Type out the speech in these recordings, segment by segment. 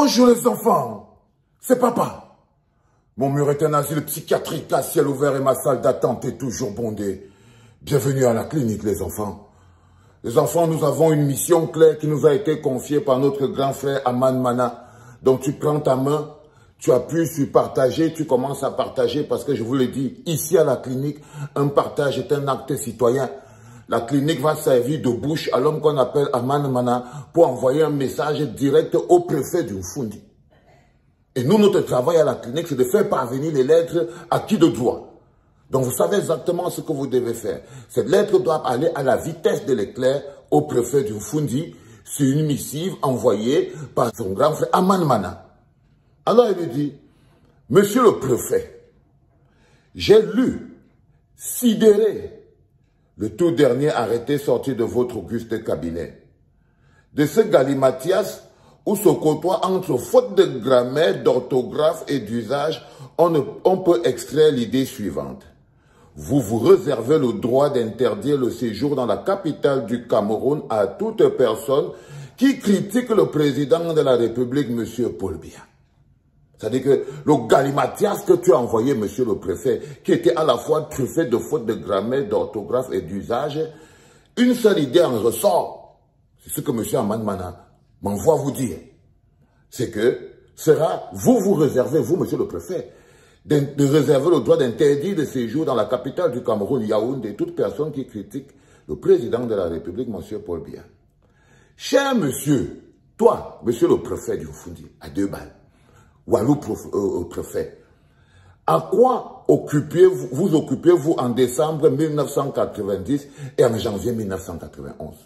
Bonjour les enfants, c'est papa. Mon mur est un asile psychiatrique à ciel ouvert et ma salle d'attente est toujours bondée. Bienvenue à la clinique les enfants. Les enfants, nous avons une mission claire qui nous a été confiée par notre grand frère Aman Mana. Donc tu prends ta main, tu appuies sur partager, tu commences à partager parce que je vous le dis, ici à la clinique, un partage est un acte citoyen. La clinique va servir de bouche à l'homme qu'on appelle Aman Mana pour envoyer un message direct au préfet du Mfundi. Et nous, notre travail à la clinique, c'est de faire parvenir les lettres à qui de droit. Donc vous savez exactement ce que vous devez faire. Cette lettre doit aller à la vitesse de l'éclair au préfet du Mfundi sur une missive envoyée par son grand frère Aman Mana. Alors il lui dit, Monsieur le préfet, j'ai lu, sidéré, le tout dernier arrêté sorti de votre auguste cabinet. De ce galimatias où se côtoie entre faute de grammaire, d'orthographe et d'usage, on peut extraire l'idée suivante. Vous vous réservez le droit d'interdire le séjour dans la capitale du Cameroun à toute personne qui critique le président de la République, M. Paul Biya. C'est-à-dire que le galimatias que tu as envoyé, monsieur le préfet, qui était à la fois truffé de fautes de grammaire, d'orthographe et d'usage, une seule idée en ressort. C'est ce que monsieur Aman Mana m'envoie vous dire. C'est que vous réservez, vous, monsieur le préfet, de réserver le droit d'interdire de séjour dans la capitale du Cameroun, Yaoundé, toute personne qui critique le président de la République, monsieur Paul Biya. Cher monsieur, toi, monsieur le préfet du Mfundi, à 2 balles, Walou préfet, à quoi vous occupez-vous en décembre 1990 et en janvier 1991?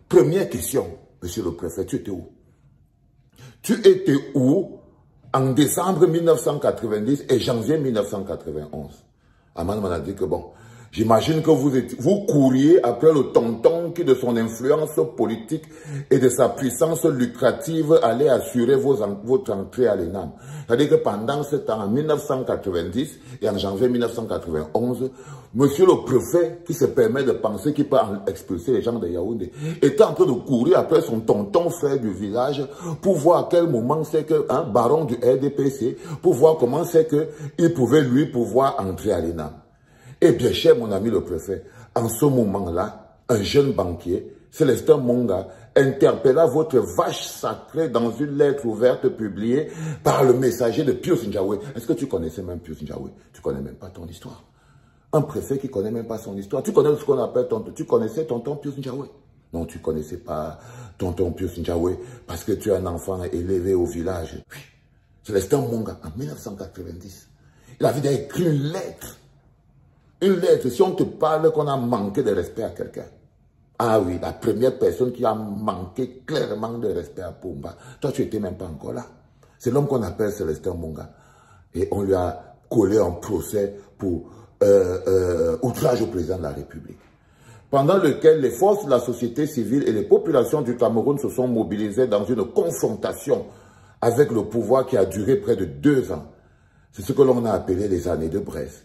Première question, monsieur le préfet, tu étais où? Tu étais où en décembre 1990 et janvier 1991? Aman m'a dit que bon, j'imagine que vous couriez après le tonton qui, de son influence politique et de sa puissance lucrative, allait assurer votre entrée à l'ENAM. C'est-à-dire que pendant ce temps, en 1990 et en janvier 1991, monsieur le préfet, qui se permet de penser qu'il peut expulser les gens de Yaoundé, était en train de courir après son tonton frère du village pour voir à quel moment c'est que, baron du RDPC, pour voir comment c'est qu'il pouvait lui pouvoir entrer à l'ENAM. Eh bien, cher mon ami le préfet, en ce moment-là, un jeune banquier, Célestin Monga, interpella votre vache sacrée dans une lettre ouverte publiée par le messager de Pius Njawé. Est-ce que tu connaissais même Pius Njawé? Tu connais même pas ton histoire. Un préfet qui connaît même pas son histoire. Tu connais ce qu'on appelle tu connaissais tonton Pius Njawé? Non, tu connaissais pas tonton Pius Njawé parce que tu es un enfant élevé au village. Oui. Célestin Monga, en 1990, il avait écrit une lettre. Une lettre, si on te parle qu'on a manqué de respect à quelqu'un. Ah oui, la première personne qui a manqué clairement de respect à Pumba. Toi, tu n'étais même pas encore là. C'est l'homme qu'on appelle Célestin Monga. Et on lui a collé un procès pour outrage au président de la République. Pendant lequel les forces de la société civile et les populations du Cameroun se sont mobilisées dans une confrontation avec le pouvoir qui a duré près de 2 ans. C'est ce que l'on a appelé les années de Brest.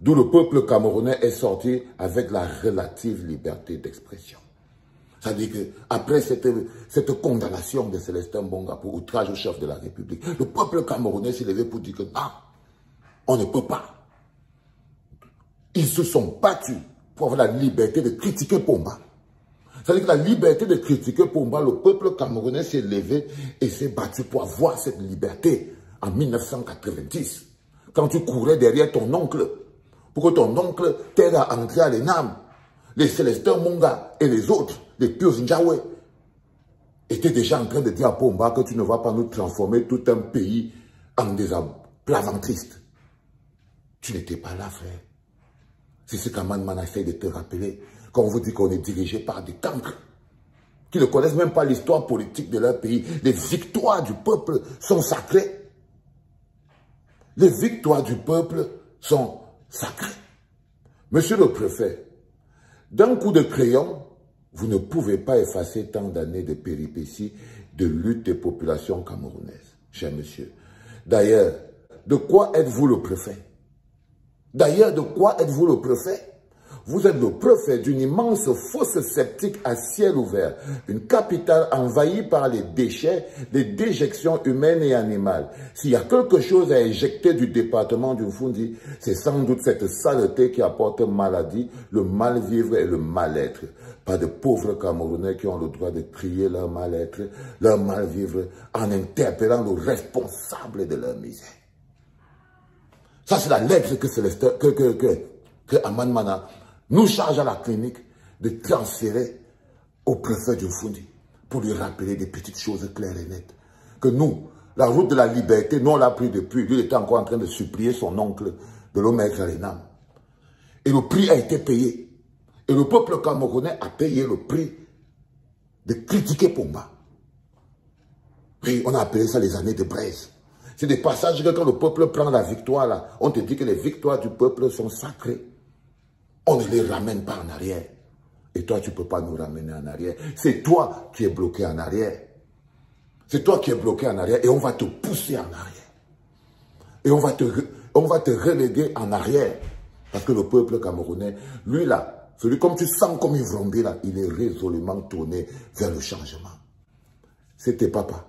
D'où le peuple camerounais est sorti avec la relative liberté d'expression. C'est-à-dire qu'après cette condamnation de Célestin Monga pour outrage au chef de la République, le peuple camerounais s'est levé pour dire que on ne peut pas. Ils se sont battus pour avoir la liberté de critiquer Pumba. C'est-à-dire que la liberté de critiquer Pumba, le peuple camerounais s'est levé et s'est battu pour avoir cette liberté en 1990. Quand tu courais derrière ton oncle, pour que ton oncle t'aide à entrer à l'ENAM, les Célestin Monga et les autres, les Pius Njawé, étaient déjà en train de dire à Pumba que tu ne vas pas nous transformer tout un pays en des plaventristes. Tu n'étais pas là, frère. C'est ce qu'Aman Mana essaie de te rappeler quand on vous dit qu'on est dirigé par des cancres qui ne connaissent même pas l'histoire politique de leur pays. Les victoires du peuple sont sacrées. Les victoires du peuple sont sacré. Monsieur le préfet, d'un coup de crayon, vous ne pouvez pas effacer tant d'années de péripéties de lutte des populations camerounaises, cher monsieur. D'ailleurs, de quoi êtes-vous le préfet? D'ailleurs, de quoi êtes-vous le préfet? Vous êtes le préfet d'une immense fosse septique à ciel ouvert, une capitale envahie par les déchets, les déjections humaines et animales. S'il y a quelque chose à éjecter du département du Foundi, c'est sans doute cette saleté qui apporte maladie, le mal-vivre et le mal-être. Pas de pauvres Camerounais qui ont le droit de crier leur mal-être, leur mal-vivre en interpellant le responsable de leur misère. Ça, c'est la lettre que Aman Mana nous charge à la clinique de transférer au préfet du Foundi pour lui rappeler des petites choses claires et nettes. Que nous, la route de la liberté, nous on l'a pris depuis. Lui, il était encore en train de supplier son oncle de le mettre à l'ENAM. Et le prix a été payé. Et le peuple camerounais a payé le prix de critiquer Pogba. Oui, on a appelé ça les années de braise. C'est des passages que quand le peuple prend la victoire, là, on te dit que les victoires du peuple sont sacrées. On ne les ramène pas en arrière. Et toi, tu ne peux pas nous ramener en arrière. C'est toi qui es bloqué en arrière. C'est toi qui es bloqué en arrière et on va te pousser en arrière. Et on va te reléguer en arrière. Parce que le peuple camerounais, lui là, celui comme tu sens comme il vrombit là, il est résolument tourné vers le changement. C'était papa.